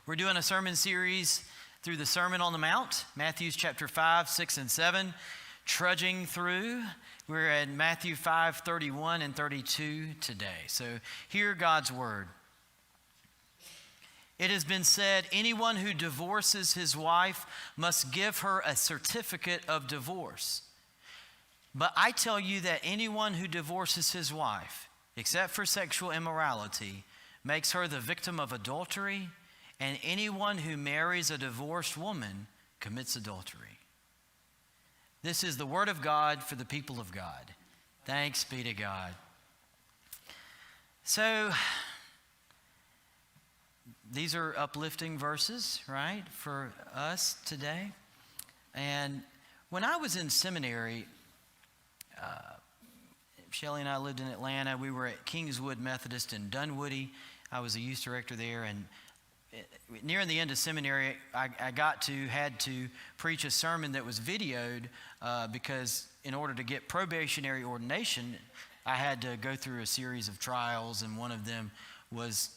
We're doing a sermon series through the Sermon on the Mount, Matthew chapter 5, 6, and 7, trudging through. We're at Matthew 5, 31 and 32 today. So hear God's word. It has been said, anyone who divorces his wife must give her a certificate of divorce. But I tell you that anyone who divorces his wife, except for sexual immorality, makes her the victim of adultery, and anyone who marries a divorced woman commits adultery. This is the word of God for the people of God. Thanks be to God. So, these are uplifting verses, right, for us today. And when I was in seminary, Shelley and I lived in Atlanta. We were at Kingswood Methodist in Dunwoody. I was a youth director there, and near the end of seminary, I had to preach a sermon that was videoed because in order to get probationary ordination, I had to go through a series of trials, and one of them was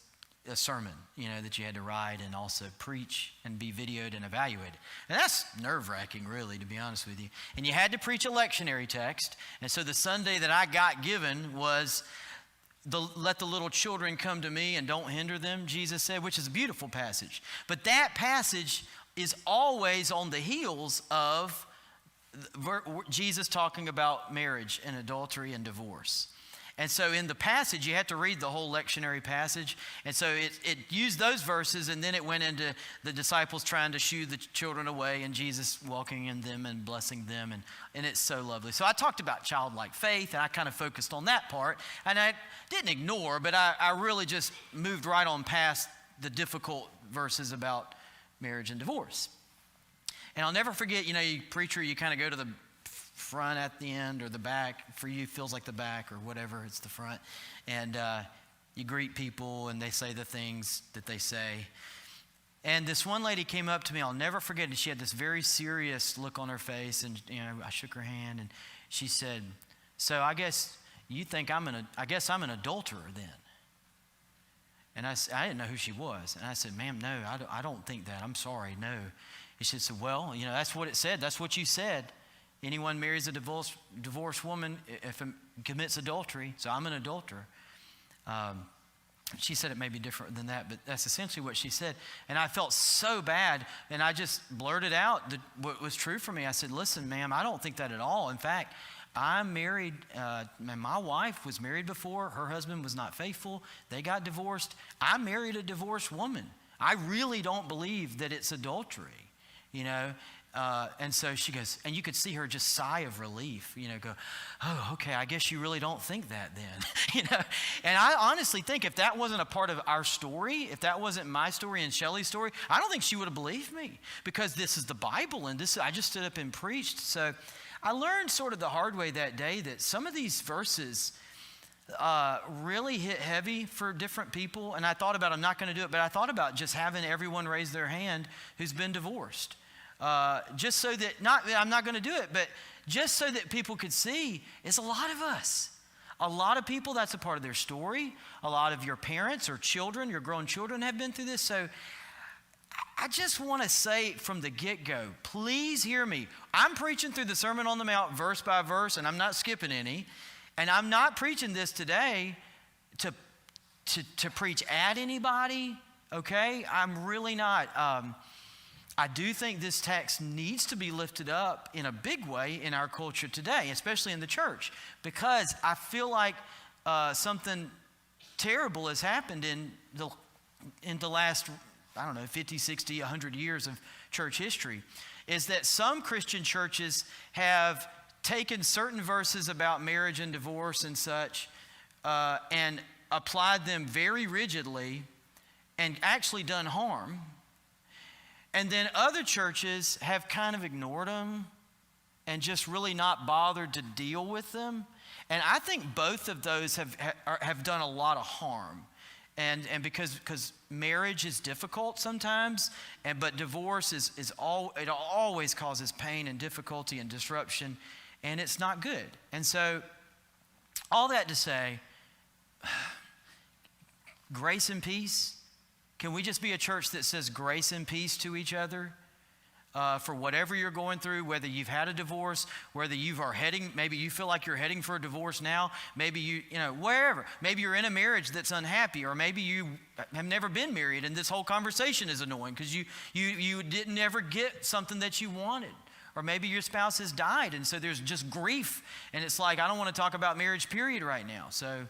a sermon, that you had to write and also preach and be videoed and evaluated. And that's nerve-wracking, really, to be honest with you. And you had to preach a lectionary text, and so the Sunday that I got given was let the little children come to me and don't hinder them, Jesus said, which is a beautiful passage. But that passage is always on the heels of Jesus talking about marriage and adultery and divorce. And so in the passage, you have to read the whole lectionary passage. And so it used those verses, and then it went into the disciples trying to shoo the children away and Jesus walking in them and blessing them. And it's so lovely. So I talked about childlike faith, and I kind of focused on that part. And I didn't ignore, but I really just moved right on past the difficult verses about marriage and divorce. And I'll never forget, you preacher, you kind of go to the front at the end, or the back. For you, feels like the back, or whatever, it's the front. And you greet people, and they say the things that they say. And this one lady came up to me, I'll never forget it. She had this very serious look on her face, and I shook her hand, and she said, "So I guess you think I'm an adulterer then?" And I didn't know who she was. And I said, "Ma'am, no, I don't think that. I'm sorry, no." And she said, "Well, that's what it said. That's what you said. Anyone marries a divorced woman if it commits adultery, so I'm an adulterer." She said it may be different than that, but that's essentially what she said. And I felt so bad, and I just blurted out what was true for me. I said, "Listen, ma'am, I don't think that at all. In fact, I'm married, and my wife was married before. Her husband was not faithful. They got divorced. I married a divorced woman. I really don't believe that it's adultery, And so she goes, and you could see her just sigh of relief, go, "Oh, okay, I guess you really don't think that then," And I honestly think if that wasn't a part of our story, if that wasn't my story and Shelley's story, I don't think she would have believed me, because this is the Bible, and I just stood up and preached. So I learned sort of the hard way that day that some of these verses really hit heavy for different people. And I thought about, I'm not going to do it, but I thought about just having everyone raise their hand who's been divorced. Just so that, I'm not going to do it, but just so that people could see, it's a lot of us. A lot of people, that's a part of their story. A lot of your parents or children, your grown children have been through this. So I just want to say from the get-go, please hear me. I'm preaching through the Sermon on the Mount verse by verse, and I'm not skipping any. And I'm not preaching this today to preach at anybody, okay? I'm really not. I do think this text needs to be lifted up in a big way in our culture today, especially in the church, because I feel like something terrible has happened in the last, 50, 60, 100 years of church history, is that some Christian churches have taken certain verses about marriage and divorce and such and applied them very rigidly and actually done harm. And then other churches have kind of ignored them and just really not bothered to deal with them. And I think both of those have done a lot of harm. And because marriage is difficult sometimes, but divorce it always causes pain and difficulty and disruption, and it's not good. And so all that to say, grace and peace. Can we just be a church that says grace and peace to each other? For whatever you're going through, whether you've had a divorce, whether maybe you feel like you're heading for a divorce now, maybe wherever. Maybe you're in a marriage that's unhappy, or maybe you have never been married and this whole conversation is annoying because you didn't ever get something that you wanted. Or maybe your spouse has died and so there's just grief and it's like, I don't want to talk about marriage period right now. So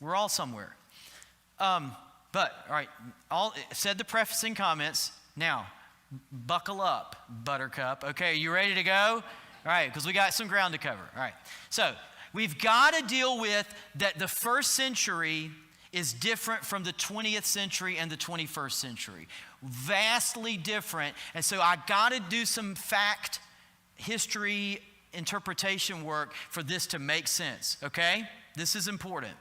we're all somewhere. But, all right, said the prefacing comments. Now, buckle up, Buttercup. Okay, you ready to go? All right, because we got some ground to cover. All right, so we've got to deal with that the first century is different from the 20th century and the 21st century. Vastly different. And so I got to do some fact, history, interpretation work for this to make sense, okay? This is important.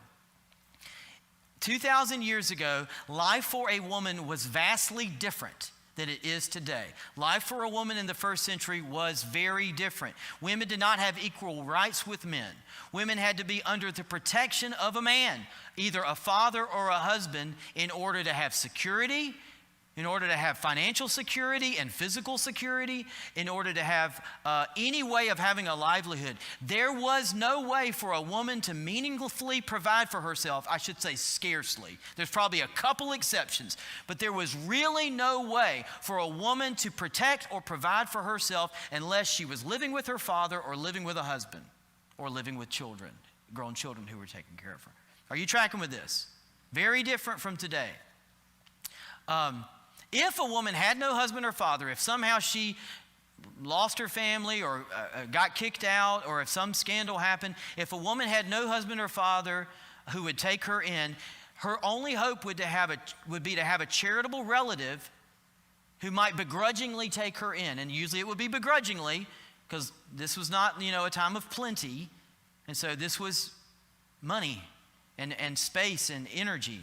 2,000 years ago, life for a woman was vastly different than it is today. Life for a woman in the first century was very different. Women did not have equal rights with men. Women had to be under the protection of a man, either a father or a husband, in order to have security, in order to have financial security and physical security, in order to have any way of having a livelihood. There was no way for a woman to meaningfully provide for herself. I should say scarcely. There's probably a couple exceptions, but there was really no way for a woman to protect or provide for herself unless she was living with her father or living with a husband or living with children, grown children who were taking care of her. Are you tracking with this? Very different from today. If a woman had no husband or father, if somehow she lost her family or got kicked out, or if some scandal happened, if a woman had no husband or father who would take her in, her only hope would be to have a charitable relative who might begrudgingly take her in. And usually it would be begrudgingly because this was not, a time of plenty. And so this was money and space and energy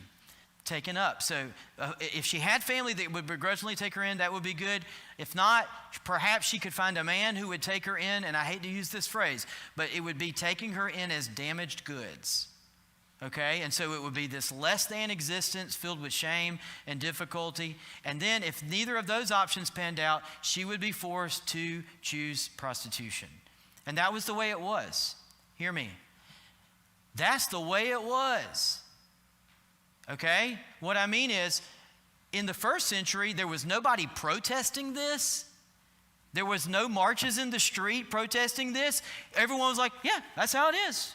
taken up. So if she had family that would begrudgingly take her in, that would be good. If not, perhaps she could find a man who would take her in, and I hate to use this phrase, but it would be taking her in as damaged goods. Okay? And so it would be this less than existence filled with shame and difficulty. And then if neither of those options panned out, she would be forced to choose prostitution. And that was the way it was. Hear me. That's the way it was. Okay? What I mean is, in the first century, there was nobody protesting this. There was no marches in the street protesting this. Everyone was like, yeah, that's how it is.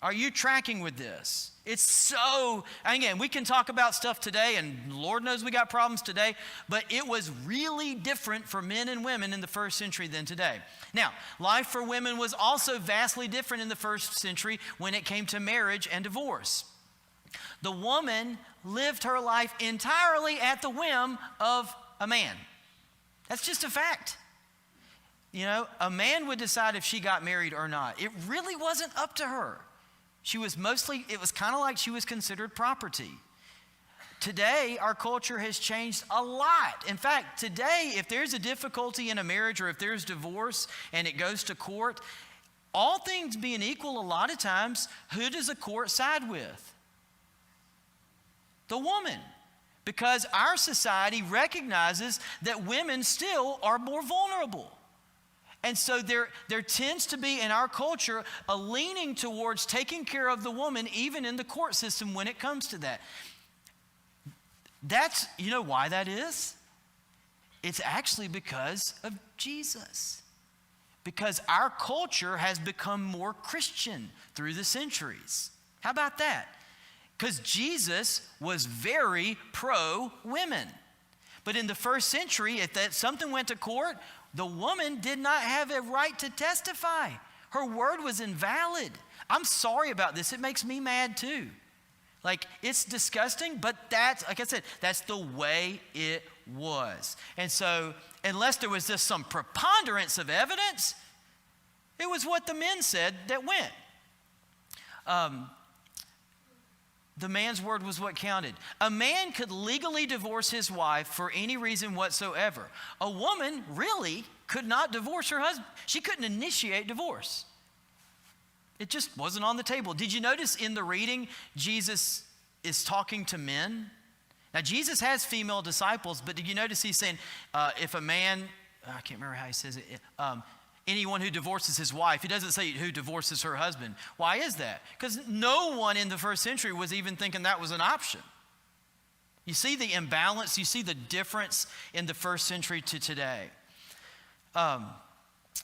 Are you tracking with this? It's so, again, we can talk about stuff today, and Lord knows we got problems today, but it was really different for men and women in the first century than today. Now, life for women was also vastly different in the first century when it came to marriage and divorce. The woman lived her life entirely at the whim of a man. That's just a fact. A man would decide if she got married or not. It really wasn't up to her. It was kind of like she was considered property. Today, our culture has changed a lot. In fact, today, if there's a difficulty in a marriage or if there's divorce and it goes to court, all things being equal, a lot of times, who does a court side with? The woman, because our society recognizes that women still are more vulnerable. And so there tends to be in our culture a leaning towards taking care of the woman even in the court system when it comes to that. That's, why that is? It's actually because of Jesus. Because our culture has become more Christian through the centuries. How about that? Because Jesus was very pro-women. But in the first century, if something went to court, the woman did not have a right to testify. Her word was invalid. I'm sorry about this. It makes me mad too. It's disgusting, but like I said, that's the way it was. And so, unless there was just some preponderance of evidence, it was what the men said that went. The man's word was what counted. A man could legally divorce his wife for any reason whatsoever. A woman really could not divorce her husband. She couldn't initiate divorce. It just wasn't on the table. Did you notice in the reading, Jesus is talking to men? Now, Jesus has female disciples, but did you notice he's saying, if a man, I can't remember how he says it, anyone who divorces his wife. He doesn't say who divorces her husband. Why is that? Because no one in the first century was even thinking that was an option. You see the imbalance, you see the difference in the first century to today.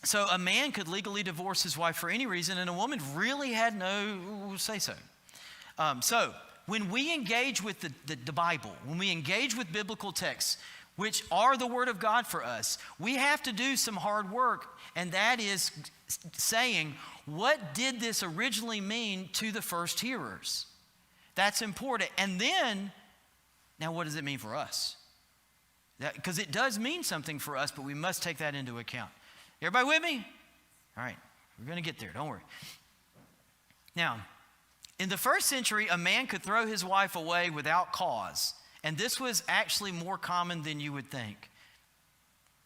So a man could legally divorce his wife for any reason, and a woman really had no say-so. So when we engage with the Bible, when we engage with biblical texts, which are the Word of God for us, we have to do some hard work, and that is saying, what did this originally mean to the first hearers? That's important. And then, now what does it mean for us? Because it does mean something for us, but we must take that into account. Everybody with me? All right, we're going to get there, don't worry. Now, in the first century, a man could throw his wife away without cause. And this was actually more common than you would think.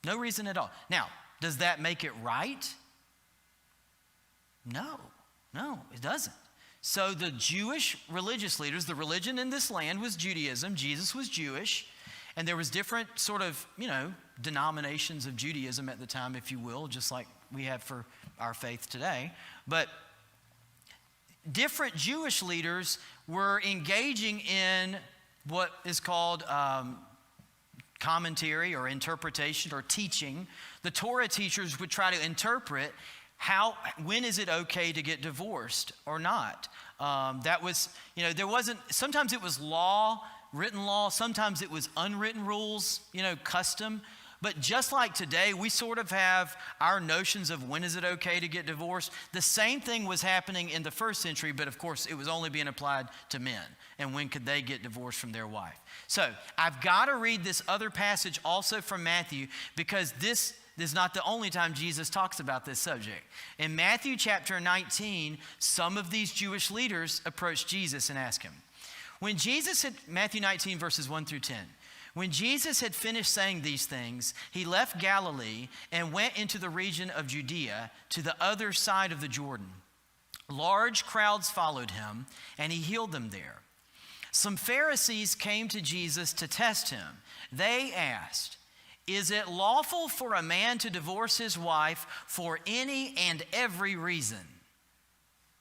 No reason at all. Now, does that make it right? No, it doesn't. So the Jewish religious leaders, the religion in this land was Judaism. Jesus was Jewish. And there was different sort of, denominations of Judaism at the time, if you will, just like we have for our faith today. But different Jewish leaders were engaging in what is called commentary or interpretation or teaching. The Torah teachers would try to interpret when is it okay to get divorced or not. That was, there wasn't, sometimes it was law, written law, sometimes it was unwritten rules, custom. But just like today, we sort of have our notions of when is it okay to get divorced. The same thing was happening in the first century, but of course it was only being applied to men. And when could they get divorced from their wife? So I've got to read this other passage also from Matthew, because this is not the only time Jesus talks about this subject. In Matthew chapter 19, some of these Jewish leaders approached Jesus and asked him. Matthew 19 verses 1 through 10. When Jesus had finished saying these things, he left Galilee and went into the region of Judea to the other side of the Jordan. Large crowds followed him, and he healed them there. Some Pharisees came to Jesus to test him. They asked, "Is it lawful for a man to divorce his wife for any and every reason?"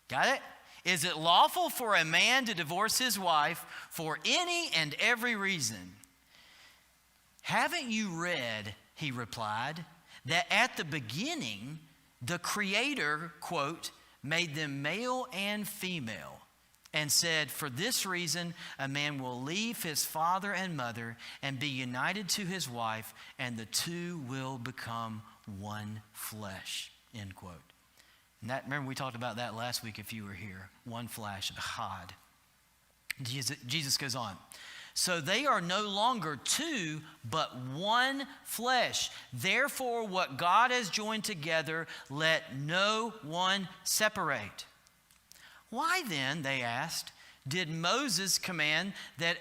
Got it? Is it lawful for a man to divorce his wife for any and every reason? "Haven't you read," he replied, "that at the beginning the Creator," quote, "made them male and female, and said, for this reason a man will leave his father and mother and be united to his wife, and the two will become one flesh," end quote. And remember we talked about that last week if you were here. One flesh, Echad. Jesus goes on. "So they are no longer two, but one flesh. Therefore, what God has joined together, let no one separate." "Why then," they asked, "did Moses command that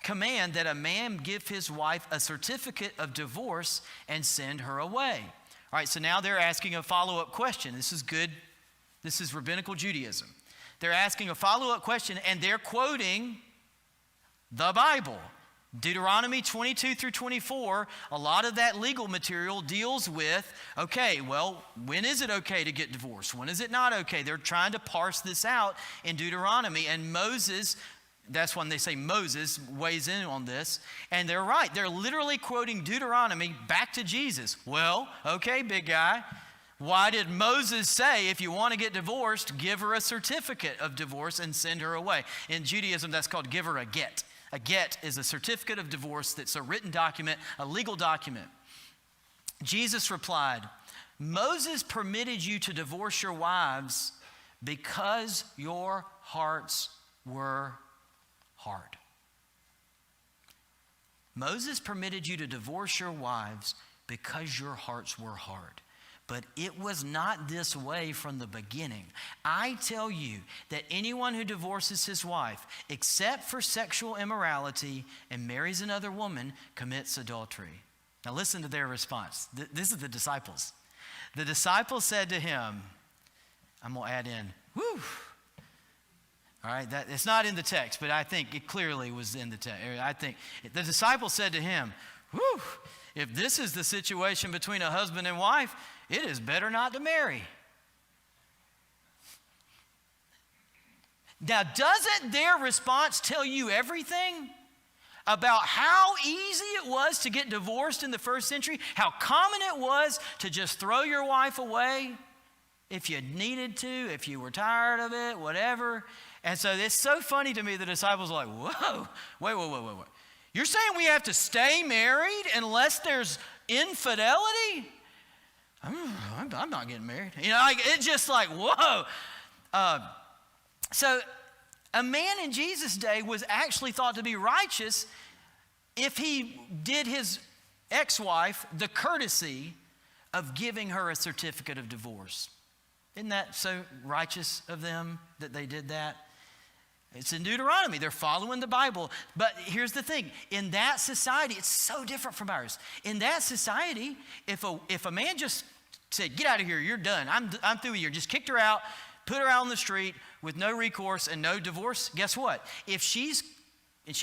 a man give his wife a certificate of divorce and send her away?" All right, so now they're asking a follow-up question. This is good. This is rabbinical Judaism. They're asking a follow-up question, and they're quoting the Bible. Deuteronomy 22 through 24, a lot of that legal material deals with, okay, well, when is it okay to get divorced? When is it not okay? They're trying to parse this out in Deuteronomy, and Moses, that's when they say Moses weighs in on this, and they're right. They're literally quoting Deuteronomy back to Jesus. Well, okay, big guy, why did Moses say if you want to get divorced, give her a certificate of divorce and send her away? In Judaism, that's called give her a get. A get is a certificate of divorce that's a written document, a legal document. Jesus replied, "Moses permitted you to divorce your wives because your hearts were hard." Moses permitted you to divorce your wives because your hearts were hard. But it was not this way from the beginning. I tell you that anyone who divorces his wife, except for sexual immorality, and marries another woman, commits adultery. Now listen to their response. This is the disciples. The disciples said to him, I'm going to add in, All right, it's not in the text, but I think it clearly was in the text. I think the disciples said to him, whew, if this is the situation between a husband and wife, it is better not to marry. Now, doesn't their response tell you everything about how easy it was to get divorced in the first century? How common it was to just throw your wife away if you needed to, if you were tired of it, whatever. And so it's so funny to me, the disciples are like, whoa, wait. You're saying we have to stay married unless there's infidelity? I'm not getting married. You know, like, it's just like, whoa. So a man in Jesus' day was actually thought to be righteous if he did his ex-wife the courtesy of giving her a certificate of divorce. Isn't that so righteous of them that they did that? It's in Deuteronomy. They're following the Bible. But here's the thing. In that society, it's so different from ours. In that society, if a man just said, get out of here, you're done, I'm through with you, just kicked her out, put her out on the street with no recourse and no divorce, guess what? And she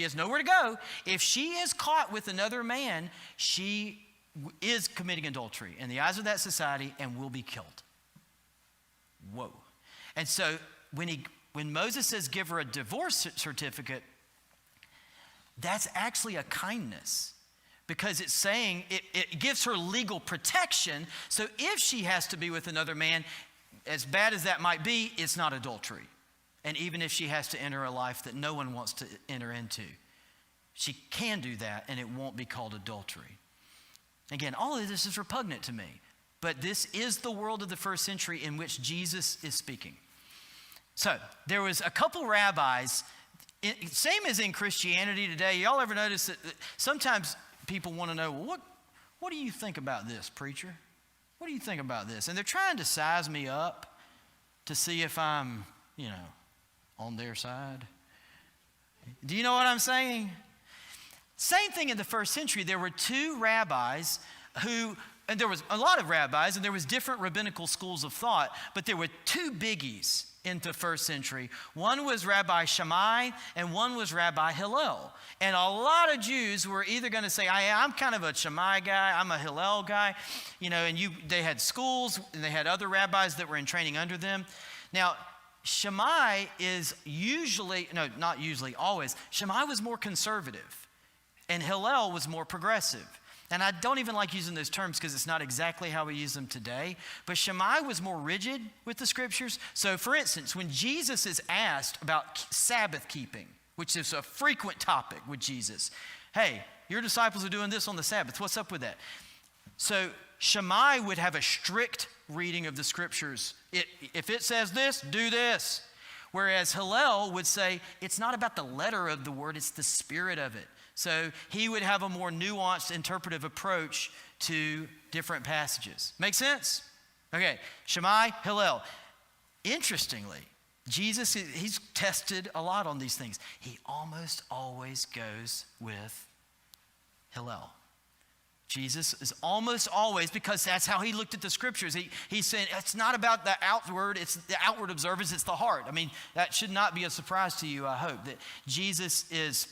has nowhere to go, if she is caught with another man, she is committing adultery in the eyes of that society and will be killed. Whoa. And so when Moses says give her a divorce certificate, that's actually a kindness, because it's saying it gives her legal protection. So if she has to be with another man, as bad as that might be, it's not adultery. And even if she has to enter a life that no one wants to enter into, she can do that and it won't be called adultery. Again, all of this is repugnant to me, but this is the world of the first century in which Jesus is speaking. So there was a couple rabbis, same as in Christianity today. Y'all ever notice that sometimes people want to know, well, what do you think about this, preacher? What do you think about this? And they're trying to size me up to see if I'm, on their side. Do you know what I'm saying? Same thing in the first century. There were two rabbis and there was a lot of rabbis, and there was different rabbinical schools of thought, but there were two biggies in the first century. One was Rabbi Shammai, and one was Rabbi Hillel. And a lot of Jews were either going to say, I'm kind of a Shammai guy, I'm a Hillel guy, and they had schools, and they had other rabbis that were in training under them. Now, Shammai is always, Shammai was more conservative, and Hillel was more progressive. And I don't even like using those terms because it's not exactly how we use them today. But Shammai was more rigid with the scriptures. So for instance, when Jesus is asked about Sabbath keeping, which is a frequent topic with Jesus. Hey, your disciples are doing this on the Sabbath. What's up with that? So Shammai would have a strict reading of the scriptures. If it says this, do this. Whereas Hillel would say, it's not about the letter of the word, it's the spirit of it. So he would have a more nuanced interpretive approach to different passages. Make sense? Okay, Shammai, Hillel. Interestingly, Jesus, he's tested a lot on these things. He almost always goes with Hillel. Jesus is almost always, because that's how he looked at the scriptures. He said it's not about the outward, it's the outward observance, it's the heart. I mean, that should not be a surprise to you, I hope, that Jesus is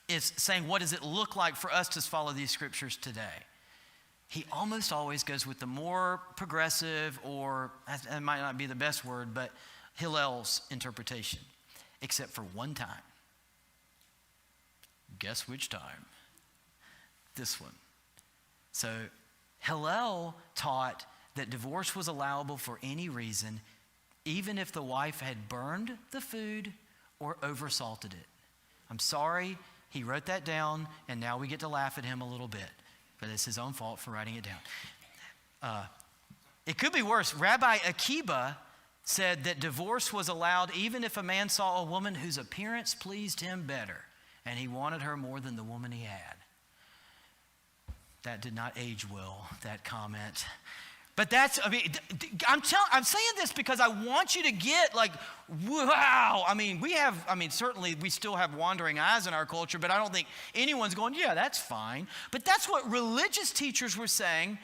saying, what does it look like for us to follow these scriptures today? He almost always goes with the more progressive, or that might not be the best word, but Hillel's interpretation, except for one time. Guess which time? This one. So Hillel taught that divorce was allowable for any reason, even if the wife had burned the food or oversalted it. I'm sorry, he wrote that down, and now we get to laugh at him a little bit, but it's his own fault for writing it down. It could be worse. Rabbi Akiba said that divorce was allowed even if a man saw a woman whose appearance pleased him better, and he wanted her more than the woman he had. That did not age well, that comment. But I'm saying this because I want you to get like, wow. Certainly we still have wandering eyes in our culture, but I don't think anyone's going, yeah, that's fine. But that's what religious teachers were saying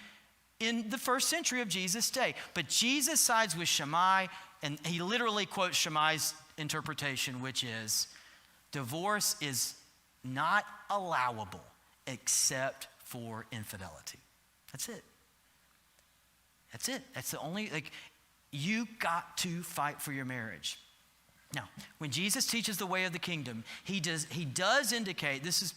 in the first century of Jesus' day. But Jesus sides with Shammai, and he literally quotes Shammai's interpretation, which is divorce is not allowable except for infidelity. That's it. That's it. That's the only, you got to fight for your marriage. Now, when Jesus teaches the way of the kingdom, he does indicate, this is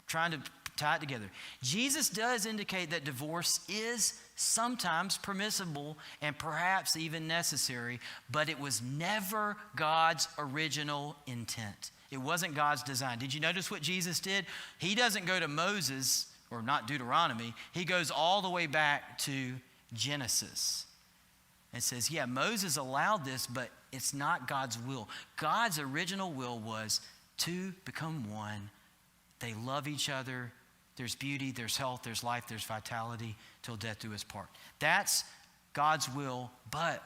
trying to tie it together. Jesus does indicate that divorce is sometimes permissible and perhaps even necessary, but it was never God's original intent. It wasn't God's design. Did you notice what Jesus did? He doesn't go to Moses, or not Deuteronomy. He goes all the way back to Genesis and says, yeah, Moses allowed this, but it's not God's will. God's original will was to become one. They love each other. There's beauty, there's health, there's life, there's vitality till death do us part. That's God's will, but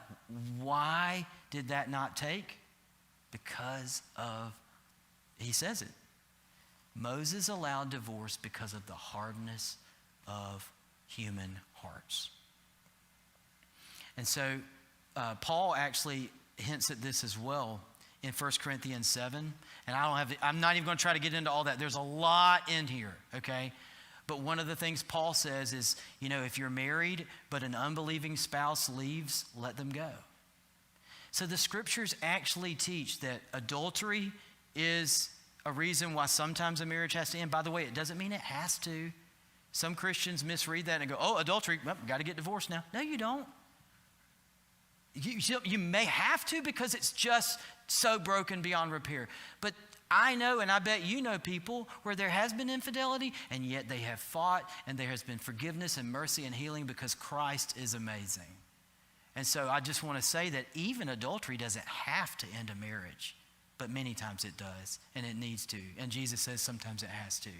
why did that not take? Because of, he says it, Moses allowed divorce because of the hardness of human hearts. And so Paul actually hints at this as well in 1 Corinthians 7. And I'm not even going to try to get into all that. There's a lot in here, okay? But one of the things Paul says is, if you're married but an unbelieving spouse leaves, let them go. So the scriptures actually teach that adultery is a reason why sometimes a marriage has to end. By the way, it doesn't mean it has to. Some Christians misread that and go, oh, adultery, well, got to get divorced now. No, you don't. You may have to because it's just so broken beyond repair. But I know, and I bet you know people where there has been infidelity, and yet they have fought, and there has been forgiveness and mercy and healing because Christ is amazing. And so I just want to say that even adultery doesn't have to end a marriage, but many times it does, and it needs to. And Jesus says sometimes it has to.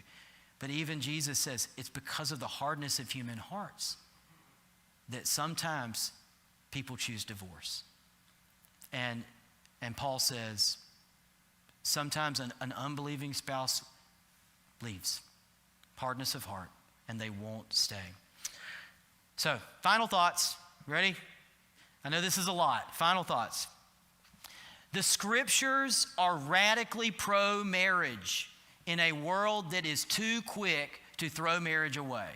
But even Jesus says it's because of the hardness of human hearts that sometimes people choose divorce. And Paul says, sometimes an unbelieving spouse leaves, hardness of heart, and they won't stay. So, final thoughts. Ready? I know this is a lot. Final thoughts. The scriptures are radically pro-marriage in a world that is too quick to throw marriage away.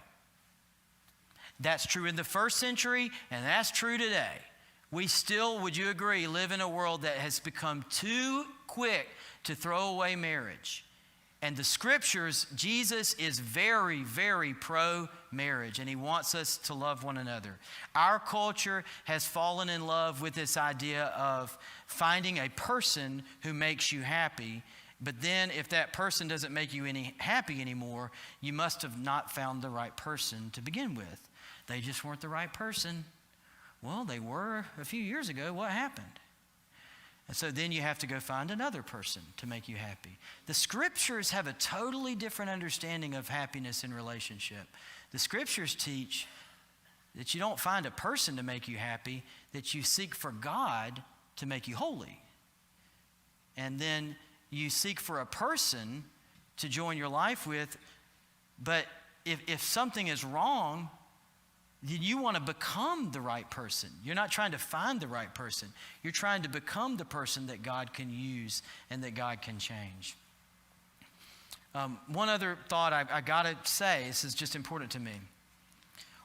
That's true in the first century, and that's true today. We still, would you agree, live in a world that has become too quick to throw away marriage. And the scriptures, Jesus is very, very pro-marriage, and he wants us to love one another. Our culture has fallen in love with this idea of finding a person who makes you happy, but then if that person doesn't make you happy anymore, you must have not found the right person to begin with. They just weren't the right person. Well, they were a few years ago. What happened? And so then you have to go find another person to make you happy. The scriptures have a totally different understanding of happiness in relationship. The scriptures teach that you don't find a person to make you happy, that you seek for God to make you holy. And then you seek for a person to join your life with, but if something is wrong, you want to become the right person. You're not trying to find the right person. You're trying to become the person that God can use and that God can change. One other thought I got to say, this is just important to me.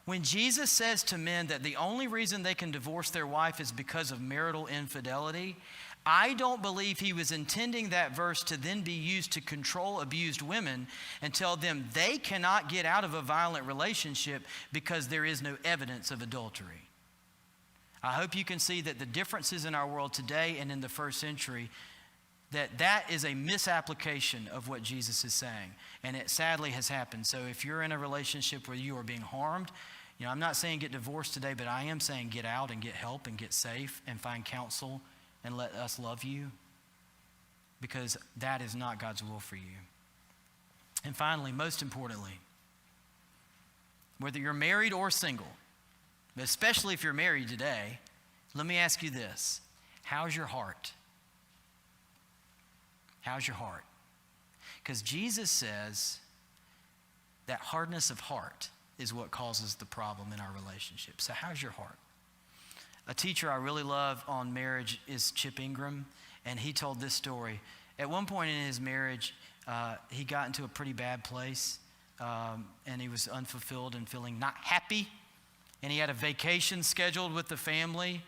When Jesus says to men that the only reason they can divorce their wife is because of marital infidelity, I don't believe he was intending that verse to then be used to control abused women and tell them they cannot get out of a violent relationship because there is no evidence of adultery. I hope you can see that the differences in our world today and in the first century, that is a misapplication of what Jesus is saying. And it sadly has happened. So if you're in a relationship where you are being harmed, I'm not saying get divorced today, but I am saying get out and get help and get safe and find counsel and let us love you, because that is not God's will for you. And finally, most importantly, whether you're married or single, but especially if you're married today, let me ask you this. How's your heart? How's your heart? Because Jesus says that hardness of heart is what causes the problem in our relationship. So how's your heart? A teacher I really love on marriage is Chip Ingram, And he told this story. At one point in his marriage, he got into a pretty bad place, and he was unfulfilled and feeling not happy. And he had a vacation scheduled with the family.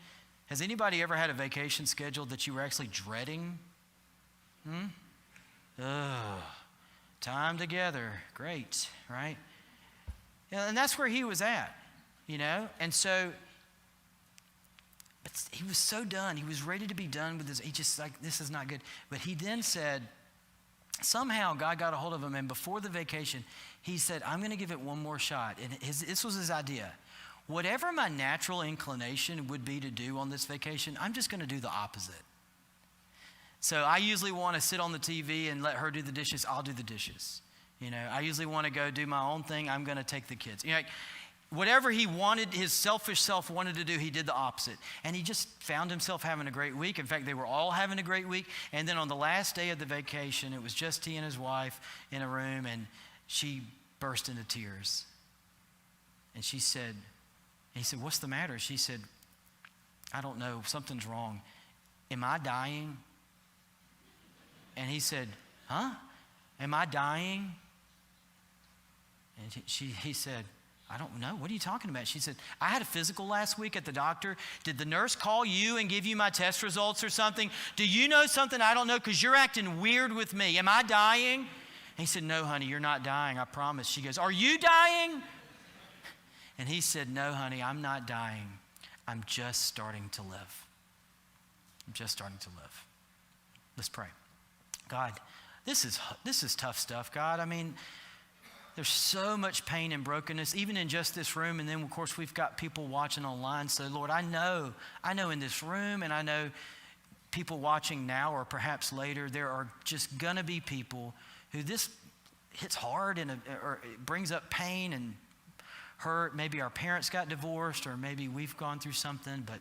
Has anybody ever had a vacation scheduled that you were actually dreading? Time together. Great, right? And that's where he was at, And so, but he was so done. He was ready to be done with this. He just this is not good. But he then said, somehow God got a hold of him. And before the vacation, he said, I'm going to give it one more shot. And this was his idea. Whatever my natural inclination would be to do on this vacation, I'm just going to do the opposite. So I usually want to sit on the TV and let her do the dishes. I'll do the dishes. I usually want to go do my own thing. I'm going to take the kids. Whatever he wanted, his selfish self wanted to do, he did the opposite. And he just found himself having a great week. In fact, they were all having a great week. And then on the last day of the vacation, it was just he and his wife in a room, and she burst into tears. And he said, what's the matter? She said, I don't know, something's wrong. Am I dying? And he said, huh? Am I dying? And he said, I don't know. What are you talking about? She said, I had a physical last week at the doctor. Did the nurse call you and give you my test results or something? Do you know something I don't know? Because you're acting weird with me. Am I dying? And he said, no, honey, you're not dying. I promise. She goes, are you dying? And he said, no, honey, I'm not dying. I'm just starting to live. I'm just starting to live. Let's pray. God, this is tough stuff, God. I mean, there's so much pain and brokenness, even in just this room. And then, of course, we've got people watching online. So, Lord, I know in this room, and I know people watching now or perhaps later, there are just going to be people who this hits hard or it brings up pain and hurt. Maybe our parents got divorced, or maybe we've gone through something. But,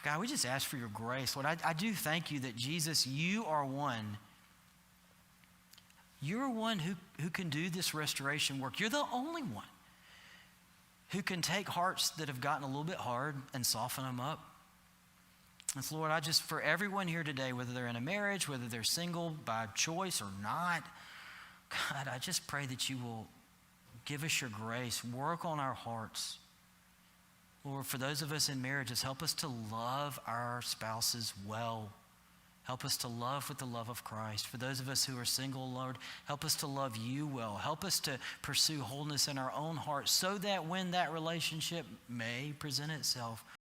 God, we just ask for your grace. Lord, I do thank you that, Jesus, you are one. You're one who can do this restoration work. You're the only one who can take hearts that have gotten a little bit hard and soften them up. And so, Lord, for everyone here today, whether they're in a marriage, whether they're single by choice or not, God, I just pray that you will give us your grace, work on our hearts. Lord, for those of us in marriages, help us to love our spouses well. Help us to love with the love of Christ. For those of us who are single, Lord, help us to love you well. Help us to pursue wholeness in our own hearts so that when that relationship may present itself,